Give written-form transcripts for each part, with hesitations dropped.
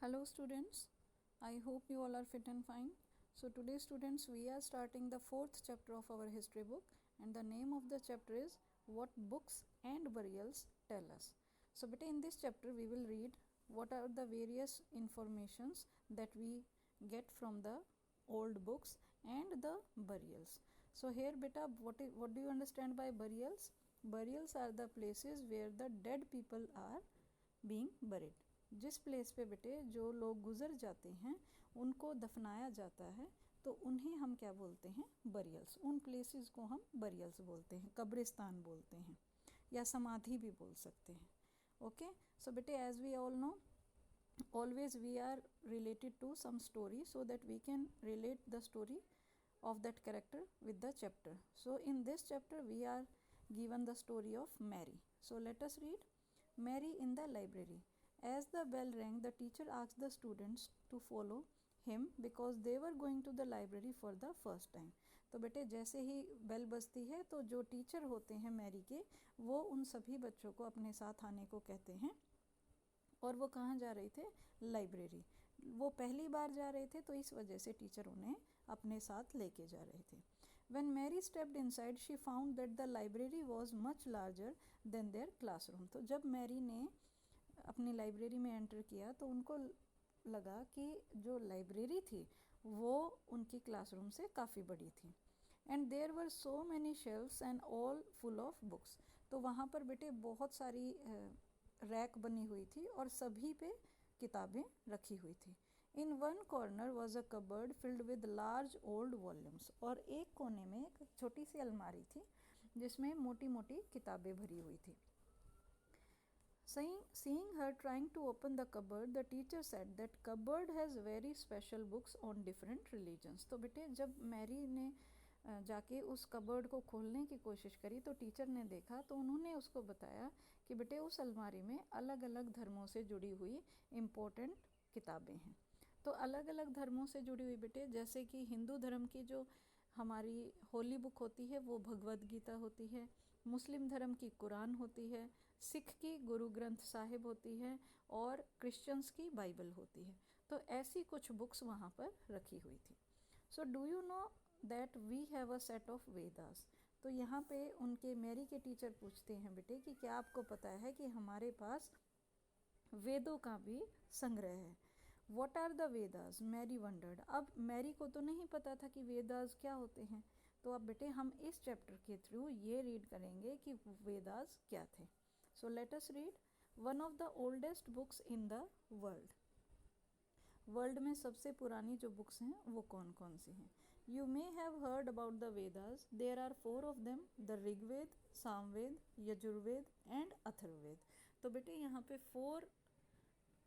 Hello students, I hope you all are fit and fine. So today students we are starting the fourth chapter of our history book and the name of the chapter is What Books and Burials Tell Us. So beta in this chapter we will read what are the various informations that we get from the old books and the burials. So here beta what do you understand by burials? Burials are the places where the dead people are being buried. जिस place पे बेटे जो लोग गुजर जाते हैं उनको दफनाया जाता है तो उन्हें हम क्या बोलते हैं, बरियल्स. उन प्लेसेस को हम बरियल्स बोलते हैं, कब्रिस्तान बोलते हैं या समाधि भी बोल सकते हैं. ओके, सो बेटे as we all know always we are related to some story so that we can relate the story of that character with the chapter. So in this chapter we are given the story of Mary. So let us read. Mary in the library. As the bell rang, the teacher asked the students to follow him because they were going to the library for the first time. तो बेटे जैसे ही bell बजती है तो जो teacher होते हैं Mary के वो उन सभी बच्चों को अपने साथ आने को कहते हैं. और वो कहाँ जा रहे थे, लाइब्रेरी. वो पहली बार जा रहे थे तो इस वजह से टीचर उन्हें अपने साथ लेके जा रहे थे. When Mary stepped inside, she found that the library was much larger than their classroom. तो जब मैरी ने अपनी लाइब्रेरी में एंटर किया तो उनको लगा कि जो लाइब्रेरी थी वो उनकी क्लासरूम से काफ़ी बड़ी थी. And there were so many shelfs and all full of books. तो वहाँ पर बेटे बहुत सारी रैक बनी हुई थी और सभी पे किताबें रखी हुई थी. In one corner was a cupboard filled with large old volumes. और एक कोने में एक छोटी सी अलमारी थी जिसमें मोटी मोटी किताबें भरी हुई थी. Seeing her trying to open the cupboard, the teacher said that cupboard has very special books on different religions. तो बेटे जब मैरी ने जाके उस कबर्ड को खोलने की कोशिश करी तो टीचर ने देखा तो उन्होंने उसको बताया कि बेटे उस अलमारी में अलग अलग धर्मों से जुड़ी हुई इम्पोर्टेंट किताबें हैं. तो अलग अलग धर्मों से जुड़ी हुई बेटे जैसे कि हिंदू धर्म की जो हमारी होली बुक होती है वो भगवद गीता होती है, मुस्लिम धर्म की कुरान होती है, सिख की गुरु ग्रंथ साहिब होती है और क्रिश्चियंस की बाइबल होती है. तो ऐसी कुछ बुक्स वहाँ पर रखी हुई थी. So do you know that we have a set of Vedas. तो यहाँ पे उनके मैरी के टीचर पूछते हैं बेटे कि क्या आपको पता है कि हमारे पास वेदों का भी संग्रह है. What are the Vedas, Mary wondered. अब मैरी को तो नहीं पता था कि वेदास क्या होते हैं. तो अब बेटे हम इस चैप्टर के थ्रू ये रीड करेंगे कि वेदास क्या थे. So let us read. One of the oldest books in the world. World में सबसे पुरानी जो बुक्स हैं वो कौन कौन सी हैं. You may have heard about the Vedas. There are 4 of them, the Rigveda, Samaveda, Yajurveda and Atharvaveda. तो बेटे यहाँ पे 4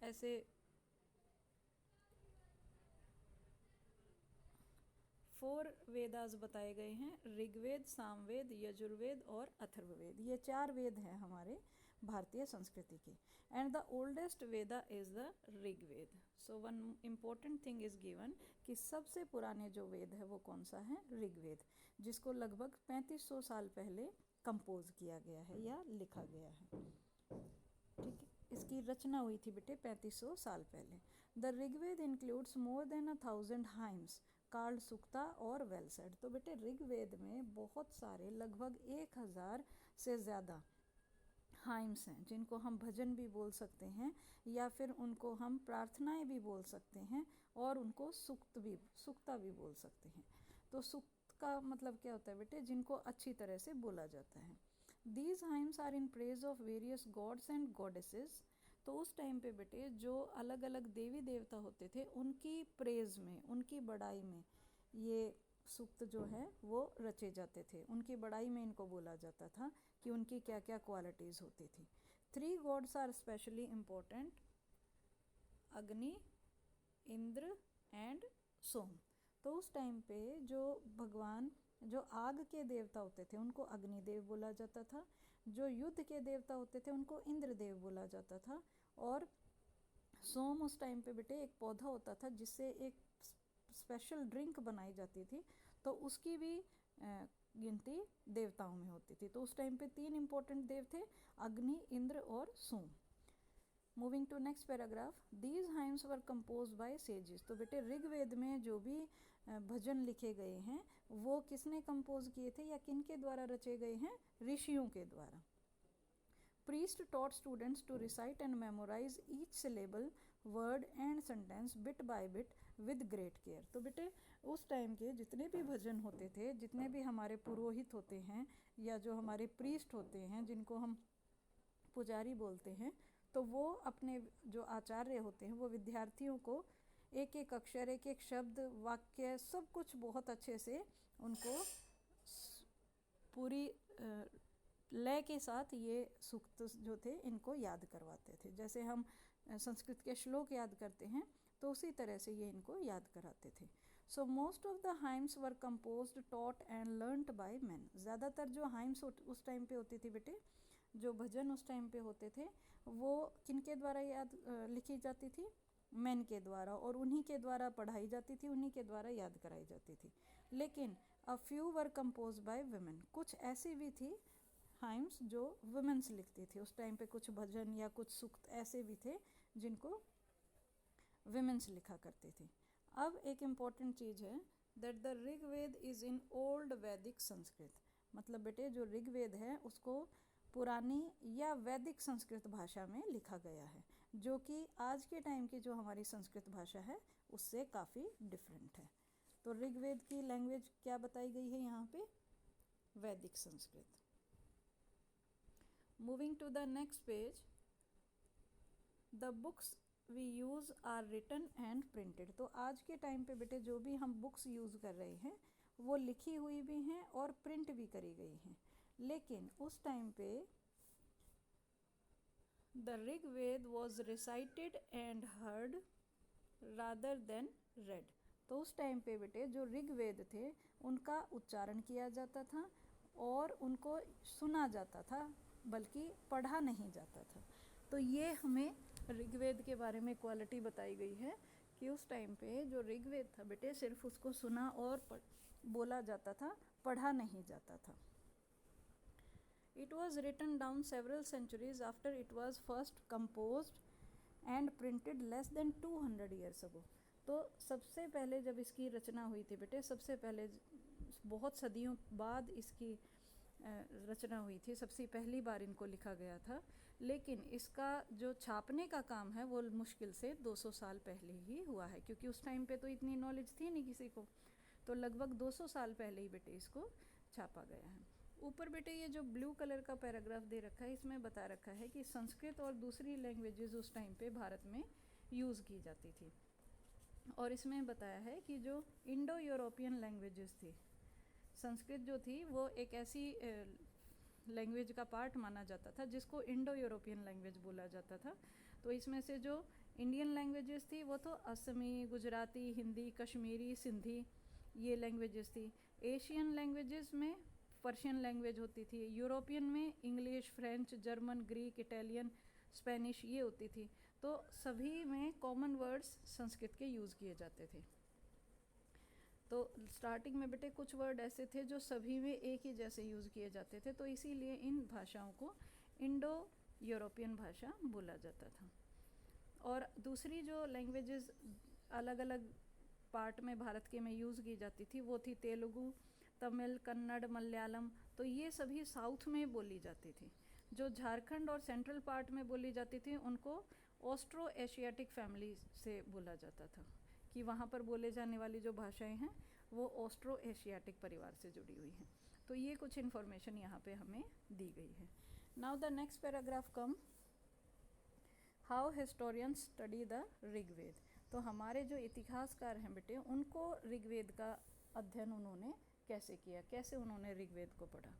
ऐसे 4 वेदास बताए गए हैं. ऋग्वेद, सामवेद, यजुर्वेद और अथर्ववेद. ये 4 वेद हैं हमारे भारतीय संस्कृति के. And the oldest Veda is the Rigveda. So one important thing is given कि सबसे पुराने जो वेद है वो कौन सा है, ऋग्वेद, जिसको लगभग 3500 साल पहले कंपोज किया गया है या लिखा गया है. ठीक है, इसकी रचना हुई थी बेटे 3500 साल पहले. The Rigveda includes more than 1000 hymns called sukta और वेल सेड. तो बेटे ऋग्वेद में बहुत सारे लगभग 1000 से ज़्यादा हाइम्स हैं जिनको हम भजन भी बोल सकते हैं या फिर उनको हम प्रार्थनाएं भी बोल सकते हैं और उनको सुक्ता भी बोल सकते हैं. तो सुक्त का मतलब क्या होता है बेटे, जिनको अच्छी तरह से बोला जाता है. These hymns are in praise of various gods and goddesses. तो उस टाइम पे बेटे जो अलग अलग देवी देवता होते थे उनकी प्रेज में, उनकी बड़ाई में ये सूक्त जो है वो रचे जाते थे. उनकी बड़ाई में इनको बोला जाता था कि उनकी क्या क्या क्वालिटीज़ होती थी. 3 गॉड्स आर स्पेशली इम्पोर्टेंट, अग्नि, इंद्र एंड सोम. तो उस टाइम पे जो भगवान जो आग के देवता होते थे उनको अग्निदेव बोला जाता था, जो युद्ध के देवता होते थे उनको इंद्रदेव बोला जाता था. और सोम उस टाइम पे बेटे एक पौधा होता था जिससे एक स्पेशल ड्रिंक बनाई जाती थी तो उसकी भी गिनती देवताओं में होती थी. तो उस टाइम पे 3 इम्पोर्टेंट देव थे, अग्नि, इंद्र और Soma. Moving to next paragraph, these hymns were compose by sages. तो बेटे ऋग्वेद में जो भी भजन लिखे गए हैं वो किसने कंपोज किए थे या किन के द्वारा रचे गए हैं? ऋषियों के द्वारा। Priest taught students to recite and memorize each syllable, word and sentence bit by bit with great care। तो बेटे उस टाइम के जितने भी भजन होते थे, जितने भी हमारे पुरोहित होते हैं या जो हमारे प्रीस्ट होते हैं जिनको हम पुजारी बोलते हैं, तो वो अपने जो आचार्य होते हैं वो विद्यार्थियों को एक एक अक्षर, एक एक शब्द, वाक्य, सब कुछ बहुत अच्छे से उनको पूरी लय के साथ ये सूक्त जो थे इनको याद करवाते थे। जैसे हम संस्कृत के श्लोक याद करते हैं तो उसी तरह से ये इनको याद कराते थे। So most of the hymns were composed, taught and learned by man. ज़्यादातर जो हाइम्स उस टाइम पे होती थी बेटे, जो भजन उस टाइम पे होते थे वो किनके द्वारा लिखी जाती थी? मैन के द्वारा, और उन्हीं के द्वारा पढ़ाई जाती थी, उन्हीं के द्वारा याद कराई जाती थी। लेकिन a few were compose by women. कुछ ऐसी भी थी हाइम्स जो वुमेन्स लिखती थी उस टाइम पे। कुछ भजन या कुछ सूक्त ऐसे भी थे जिनको वुमेन्स लिखा करती थी। अब एक इम्पॉर्टेंट चीज़ है that the Rigveda is in old Vedic Sanskrit. मतलब बेटे जो ऋग्वेद है उसको पुरानी या वैदिक संस्कृत भाषा में लिखा गया है, जो कि आज के टाइम की जो हमारी संस्कृत भाषा है उससे काफ़ी डिफरेंट है। तो ऋग्वेद की लैंग्वेज क्या बताई गई है यहाँ पे? वैदिक Sanskrit. Moving to the next page, the books we use are written and printed। तो आज के टाइम पे बेटे जो भी हम बुक्स यूज़ कर रहे हैं वो लिखी हुई भी हैं और प्रिंट भी करी गई हैं। लेकिन उस टाइम पे the Rigveda was recited and heard rather than read. तो उस टाइम पे बेटे जो ऋग्वेद थे उनका उच्चारण किया जाता था और उनको सुना जाता था, बल्कि पढ़ा नहीं जाता था। तो ये हमें ऋग्वेद के बारे में क्वालिटी बताई गई है कि उस टाइम पे जो ऋग्वेद था बेटे सिर्फ उसको सुना और बोला जाता था, पढ़ा नहीं जाता था। It was written down several centuries after it was first composed and printed less than 200 years ago। तो सबसे पहले जब इसकी रचना हुई थी बेटे, सबसे पहले बहुत सदियों बाद इसकी रचना हुई थी, सबसे पहली बार इनको लिखा गया था। लेकिन इसका जो छापने का काम है वो मुश्किल से 200 साल पहले ही हुआ है, क्योंकि उस टाइम पे तो इतनी नॉलेज थी नहीं किसी को। तो लगभग 200 साल पहले ही बेटे इसको छापा गया है। ऊपर बेटे ये जो ब्लू कलर का पैराग्राफ दे रखा है इसमें बता रखा है कि संस्कृत और दूसरी लैंग्वेजेस उस टाइम पे भारत में यूज़ की जाती थी। और इसमें बताया है कि जो इंडो यूरोपियन लैंग्वेजेस थी, संस्कृत जो थी वो एक ऐसी लैंग्वेज का पार्ट माना जाता था जिसको इंडो यूरोपियन लैंग्वेज बोला जाता था। तो इसमें से जो इंडियन लैंग्वेजेस थी वो तो असमी, गुजराती, हिंदी, कश्मीरी, सिंधी, ये लैंग्वेजेस थी। एशियन लैंग्वेजेस में पर्शियन लैंग्वेज होती थी। यूरोपियन में English, French, German, Greek, Italian, Spanish ये होती थी। तो सभी में कॉमन वर्ड्स संस्कृत के यूज़ किए जाते थे। तो स्टार्टिंग में बेटे कुछ वर्ड ऐसे थे जो सभी में एक ही जैसे यूज़ किए जाते थे, तो इसीलिए इन भाषाओं को इंडो यूरोपियन भाषा बोला जाता था। और दूसरी जो लैंग्वेजेस अलग अलग पार्ट में भारत के में यूज़ की जाती थी वो थी तेलुगु, तमिल, कन्नड़, मलयालम। तो ये सभी साउथ में बोली जाती थी। जो झारखंड और सेंट्रल पार्ट में बोली जाती थी उनको ऑस्ट्रो एशियाटिक फैमिली से बोला जाता था, कि वहाँ पर बोले जाने वाली जो भाषाएं हैं वो ऑस्ट्रो एशियाटिक परिवार से जुड़ी हुई हैं। तो ये कुछ इन्फॉर्मेशन यहाँ पे हमें दी गई है। Now the next paragraph come, how historians study the Rigveda. तो हमारे जो इतिहासकार हैं बेटे उनको ऋग्वेद का अध्ययन उन्होंने कैसे किया, कैसे उन्होंने ऋग्वेद को पढ़ा।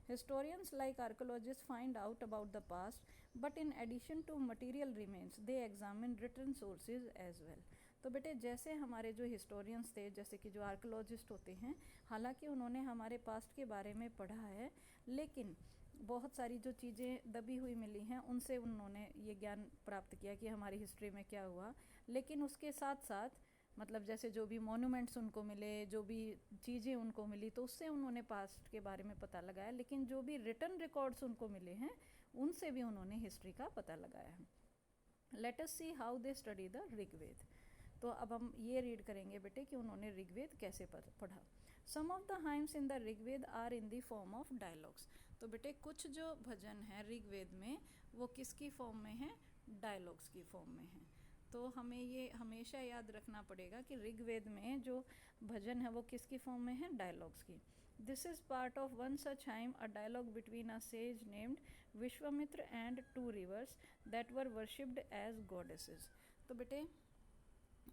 Historians like archaeologists find out about the past, but in addition to material remains, they examine written sources as well। तो बेटे जैसे हमारे जो हिस्टोरियंस थे, जैसे कि जो आर्कोलॉजिस्ट होते हैं, हालांकि उन्होंने हमारे पास्ट के बारे में पढ़ा है, लेकिन बहुत सारी जो चीज़ें दबी हुई मिली हैं उनसे उन्होंने ये ज्ञान प्राप्त किया कि हमारी हिस्ट्री में क्या हुआ। लेकिन उसके साथ साथ मतलब जैसे जो भी मॉन्यूमेंट्स उनको मिले, जो भी चीज़ें उनको मिली, तो उससे उन्होंने पास्ट के बारे में पता लगाया। लेकिन जो भी रिटन रिकॉर्ड्स उनको मिले हैं उनसे भी उन्होंने हिस्ट्री का पता लगाया है। Let us see how they study the Rigveda. तो अब हम ये रीड करेंगे बेटे कि उन्होंने ऋग्वेद कैसे पढ़ा। Some of the hymns in the Rigveda are in the form of dialogues. तो बेटे कुछ जो भजन हैं ऋग्वेद में वो किसकी फॉर्म में हैं, डायलॉग्स की फॉर्म में हैं। तो हमें ये हमेशा याद रखना पड़ेगा कि ऋग्वेद में जो भजन है वो किसकी फॉर्म में है, डायलॉग्स की। This is part of one such hymn, a dialogue between a sage named Vishwamitra and two rivers that were worshipped as goddesses. तो बेटे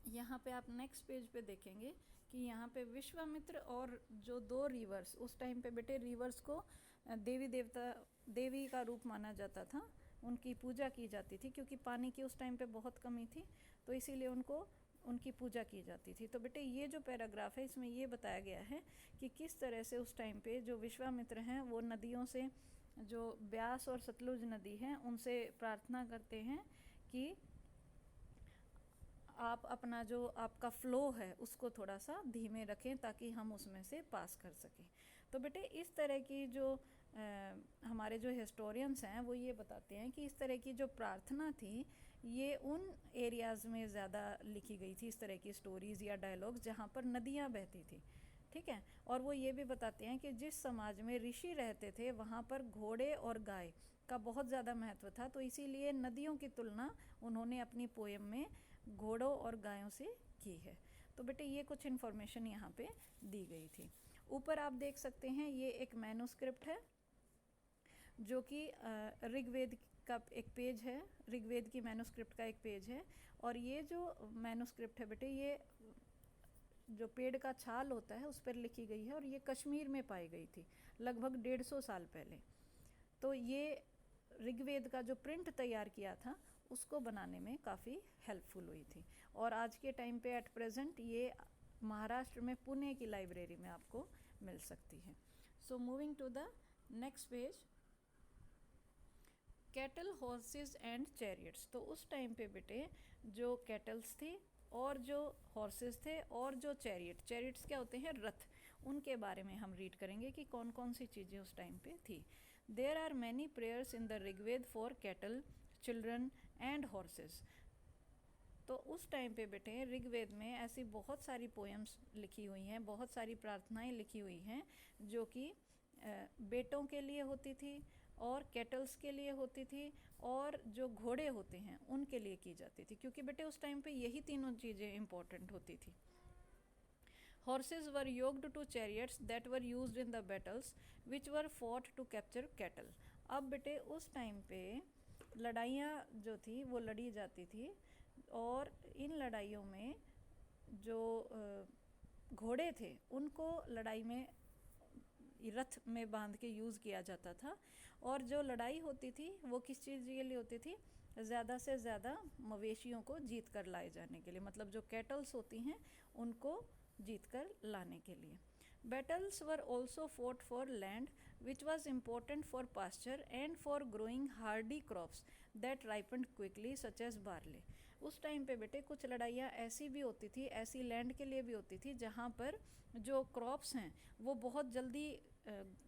यहाँ पे आप नेक्स्ट पेज पे देखेंगे कि यहाँ पे विश्वामित्र और जो दो रिवर्स, उस टाइम पे बेटे रिवर्स को देवी का रूप माना जाता था, उनकी पूजा की जाती थी क्योंकि पानी की उस टाइम पे बहुत कमी थी, तो इसीलिए उनकी पूजा की जाती थी। तो बेटे ये जो पैराग्राफ है इसमें ये बताया गया है कि किस तरह से उस टाइम पे जो विश्वामित्र हैं वो नदियों से, जो ब्यास और सतलुज नदी हैं, उनसे प्रार्थना करते हैं कि आप अपना जो आपका फ़्लो है उसको थोड़ा सा धीमे रखें ताकि हम उसमें से पास कर सकें। तो बेटे इस तरह की जो हमारे जो हिस्टोरियंस हैं वो ये बताते हैं कि इस तरह की जो प्रार्थना थी ये उन एरियाज़ में ज़्यादा लिखी गई थी, इस तरह की स्टोरीज़ या डायलॉग्स जहाँ पर नदियाँ बहती थी, ठीक है। और वो ये भी बताते हैं कि जिस समाज में ऋषि रहते थे वहाँ पर घोड़े और गाय का बहुत ज़्यादा महत्व था, तो इसीलिए नदियों की तुलना उन्होंने अपनी पोएम में घोड़ों और गायों से की है। तो बेटे ये कुछ इन्फॉर्मेशन यहाँ पे दी गई थी। ऊपर आप देख सकते हैं ये एक मैन्युस्क्रिप्ट है जो कि ऋग्वेद का एक पेज है, ऋग्वेद की मैन्युस्क्रिप्ट का एक पेज है। और ये जो मैन्युस्क्रिप्ट है बेटे ये जो पेड़ का छाल होता है उस पर लिखी गई है और ये कश्मीर में पाई गई थी लगभग 150 साल पहले। तो ये ऋग्वेद का जो प्रिंट तैयार किया था उसको बनाने में काफ़ी हेल्पफुल हुई थी। और आज के टाइम पे एट प्रेजेंट ये महाराष्ट्र में पुणे की लाइब्रेरी में आपको मिल सकती है। So moving to the next page, cattle, horses and chariots. तो उस टाइम पे बेटे जो कैटल्स थी और जो हॉर्सेस थे और जो चैरियट्स क्या होते हैं, रथ, उनके बारे में हम रीड करेंगे कि कौन कौन सी चीज़ें उस टाइम पे थी। There are many prayers in the Rigveda for cattle, children and horses. तो उस टाइम पे बेटे ऋग्वेद में ऐसी बहुत सारी पोएम्स लिखी हुई हैं, बहुत सारी प्रार्थनाएं लिखी हुई हैं जो कि बेटों के लिए होती थी और कैटल्स के लिए होती थी और जो घोड़े होते हैं उनके लिए की जाती थी, क्योंकि बेटे उस टाइम पे यही तीनों चीज़ें इंपॉर्टेंट होती थी। Horses were yoked to chariots that were used in the battles which were fought to capture cattle। अब बेटे उस टाइम पे लड़ाइयाँ जो थी वो लड़ी जाती थी और इन लड़ाइयों में जो घोड़े थे उनको लड़ाई में रथ में बांध के यूज़ किया जाता था। और जो लड़ाई होती थी वो किस चीज़ के लिए होती थी, ज़्यादा से ज़्यादा मवेशियों को जीत कर लाए जाने के लिए, मतलब जो कैटल्स होती हैं उनको जीत कर लाने के लिए। Battles were also fought for land which was important for pasture and for growing hardy crops that ripened quickly such as barley। उस टाइम पे बेटे कुछ लड़ाइयाँ ऐसी भी होती थी, ऐसी लैंड के लिए भी होती थी जहाँ पर जो क्रॉप्स हैं वो बहुत जल्दी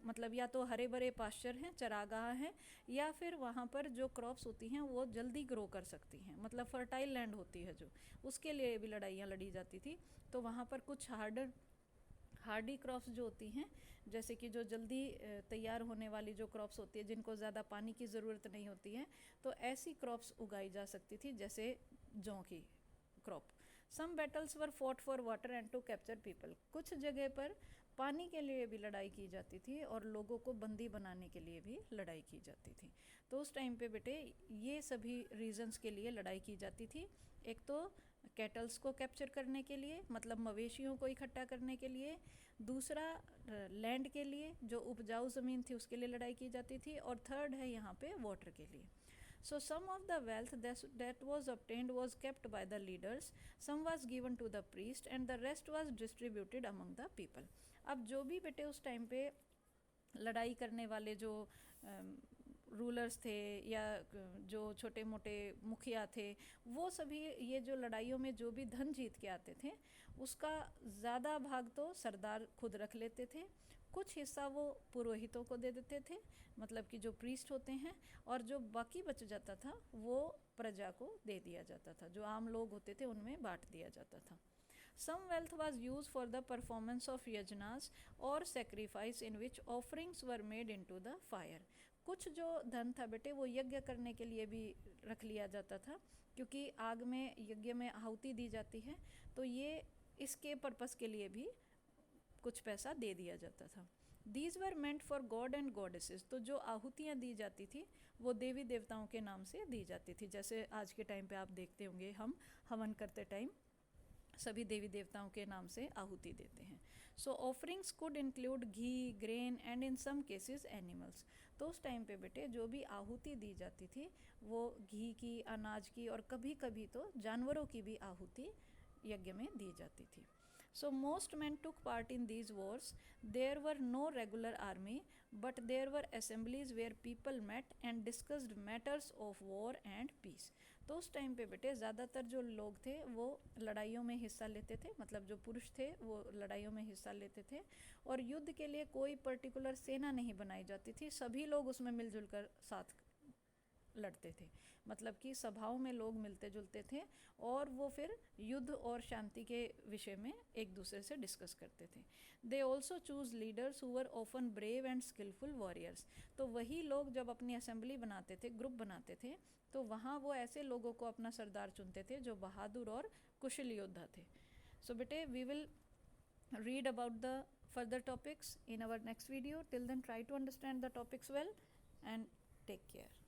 मतलब या तो हरे भरे पास्चर हैं, चरागाह हैं, या फिर वहाँ पर जो क्रॉप्स होती हैं वो जल्दी ग्रो कर सकती हैं, मतलब फर्टाइल लैंड होती है जो, उसके लिए भी लड़ाइयाँ लड़ी जाती थी। तो वहाँ पर कुछ हार्डी क्रॉप्स जो होती हैं, जैसे कि जो जल्दी तैयार होने वाली जो क्रॉप्स होती है जिनको ज़्यादा पानी की ज़रूरत नहीं होती है, तो ऐसी क्रॉप्स उगाई जा सकती थी जैसे जौ की crop. Some battles were fought for water and to capture people. कुछ जगह पर पानी के लिए भी लड़ाई की जाती थी और लोगों को बंदी बनाने के लिए भी लड़ाई की जाती थी। तो उस टाइम पे बेटे ये सभी रीजंस के लिए लड़ाई की जाती थी। एक तो कैटल्स को कैप्चर करने के लिए, मतलब मवेशियों को इकट्ठा करने के लिए, दूसरा लैंड के लिए, जो उपजाऊ ज़मीन थी उसके लिए लड़ाई की जाती थी, और थर्ड है यहाँ पे वाटर के लिए। So some of the wealth that was obtained was kept by the leaders, some was given to the priest and the rest was distributed among the people। अब जो भी बेटे उस टाइम पे लड़ाई करने वाले जो रूलर्स थे या जो छोटे मोटे मुखिया थे, वो सभी ये जो लड़ाइयों में जो भी धन जीत के आते थे उसका ज़्यादा भाग तो सरदार खुद रख लेते थे कुछ हिस्सा वो पुरोहितों को दे देते थे, मतलब कि जो प्रीस्ट होते हैं, और जो बाकी बच जाता था वो प्रजा को दे दिया जाता था, जो आम लोग होते थे उनमें बांट दिया जाता था. Some wealth was used for the performance of yajnas or sacrifice in which offerings were made into the fire. कुछ जो धन था बेटे वो यज्ञ करने के लिए भी रख लिया जाता था, क्योंकि आग में यज्ञ में आहुति दी जाती है, तो ये इसके पर्पस के लिए भी कुछ पैसा दे दिया जाता था. These were meant for god and goddesses. तो जो आहुतियाँ दी जाती थी वो देवी देवताओं के नाम से दी जाती थी. जैसे आज के टाइम पे आप देखते होंगे हम हवन करते टाइम सभी देवी देवताओं के नाम से आहुति देते हैं. So offerings could include ghee, grain and in some cases animals. तो उस टाइम पे बेटे जो भी आहुति दी जाती थी वो घी की, अनाज की, और कभी कभी तो जानवरों की भी आहुति यज्ञ में दी जाती थी. So most men took part in these wars. There were no regular army, but there were assemblies where people met and discussed matters of war and peace. तो उस टाइम पे बेटे ज़्यादातर जो लोग थे वो लड़ाइयों में हिस्सा लेते थे, मतलब जो पुरुष थे वो लड़ाइयों में हिस्सा लेते थे, और युद्ध के लिए कोई पर्टिकुलर सेना नहीं बनाई जाती थी, सभी लोग उसमें मिलजुल कर साथ लड़ते थे. मतलब कि सभाओं में लोग मिलते जुलते थे और वो फिर युद्ध और शांति के विषय में एक दूसरे से डिस्कस करते थे. They also choose leaders who were often brave and skilful warriors. तो वही लोग जब अपनी असेंबली बनाते थे, ग्रुप बनाते थे, तो वहाँ वो ऐसे लोगों को अपना सरदार चुनते थे जो बहादुर और कुशल योद्धा थे. सो बेटे we will read about the further topics in our next video. Till then, try to understand the topics well and take care.